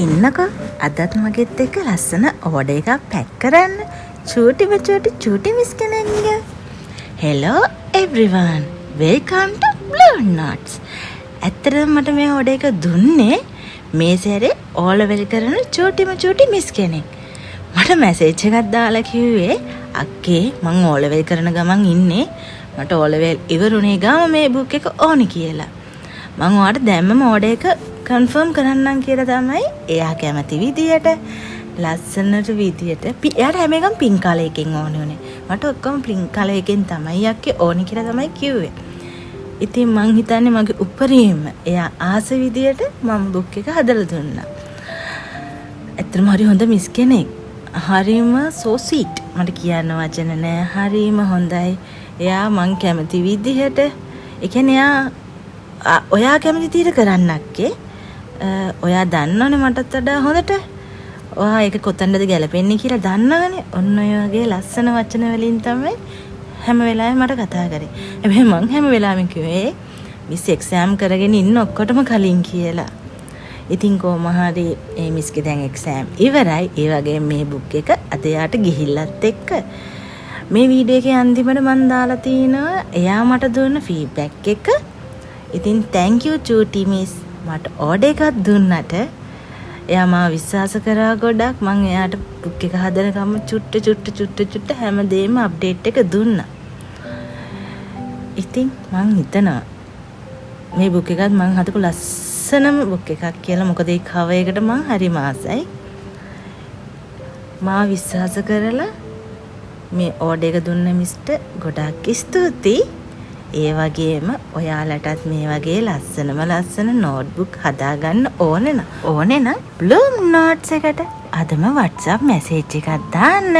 එන්නකෝ අදත් මගෙත් එක්ක ලස්සන ඕඩර් එකක් පැක් කරන්න. චූටි මිස් කෙනෙක්ගේ. Hello everyone. Welcome to Blue Notes. ඇත්තටම මට මේ ඕඩර් එක දුන්නේ මේ සැරේ ඕ ලෙවල් කරන චූටි මිස් කෙනෙක්. මට මැසේජ් එකක් දාලා කිව්වේ අක්කේ මං ඕ ලෙවල් කරන ගමන් ඉන්නේ. මට ඕ ලෙවල් ඉවරුනේ ගාම මේ බුක් එක ඕනි කියලා. මං ඔයාලට දැම්මම ඕඩර් එක කන්ෆර්ම් කරන්නම් කියලා තමයි එයා කැමති විදියට ලස්සනට විදියට එයාට හැම එකම පින්ක් කලර් එකෙන් ඕනේ උනේ. මට ඔක්කොම පින්ක් කලර් එකෙන් තමයි යක්කේ ඕනි කියලා තමයි කිව්වේ. ඉතින් මං හිතන්නේ මගේ උපරිම එයා ආස විදියට මම බුක් එක හදලා දුන්නා. ඇත්තටම හරි හොඳ මිස් කෙනෙක්. හරිම so sweet. මට කියන්න වචන නෑ. හරිම හොඳයි. එයා මං කැමති විදියට ඒ කියන්නේ එයා ඔයා කැමති විදියට කරන්නක්කේ. ඔයා දන්නවනේ මටත් වඩා හොඳට. ඔයා ඒක කොතනද ගැලපෙන්නේ කියලා දන්නවනේ. ඔන්න ඔය වගේ ලස්සන වචන වලින් තමයි හැම වෙලාවෙම මට කතා කරේ. හැබැයි මං හැම වෙලාවෙම කිව්වේ මිස් එක්සෑම් කරගෙන ඉන්න ඔක්කොටම කලින් කියලා. ඉතින් කොහොම හරි මේ මිස්ගේ දැන් එක්සෑම් ඉවරයි. ඒ වගේ මේ බුක් එක අද යාට ගිහිල්ලත් එක්ක මේ වීඩියෝ එකේ අන්තිමට මම දාලා තිනවා එයා මට දුන්න ෆීඩ්බැක් එක. ඉතින් thank you චූටි මිස්. මට ඕඩර් එකක් දුන්නට එයා මාව විශ්වාස කරා ගොඩක්. මං එයාට බුක් එක හදන ගම චුට්ට හැමදේම අප්ඩේට් එක දුන්නා. ඉතින් මං හිතනවා මේ බුක් එකත් මං හදපු ලස්සනම බුක් එකක් කියලා. මොකද ඒ කවර් එකට මං හරිම ආසයි. මාව විශ්වාස කරලා මේ ඕඩර් එක දුන්න මිස්ට ගොඩක් ස්තුතියි. ඒ වගේම ඔයාලටත් මේ වගේ ලස්සන නෝට්බුක් හදාගන්න ඕනේ නම් Blue Notes එකට අදම WhatsApp මැසේජ් එකක් දාන්න.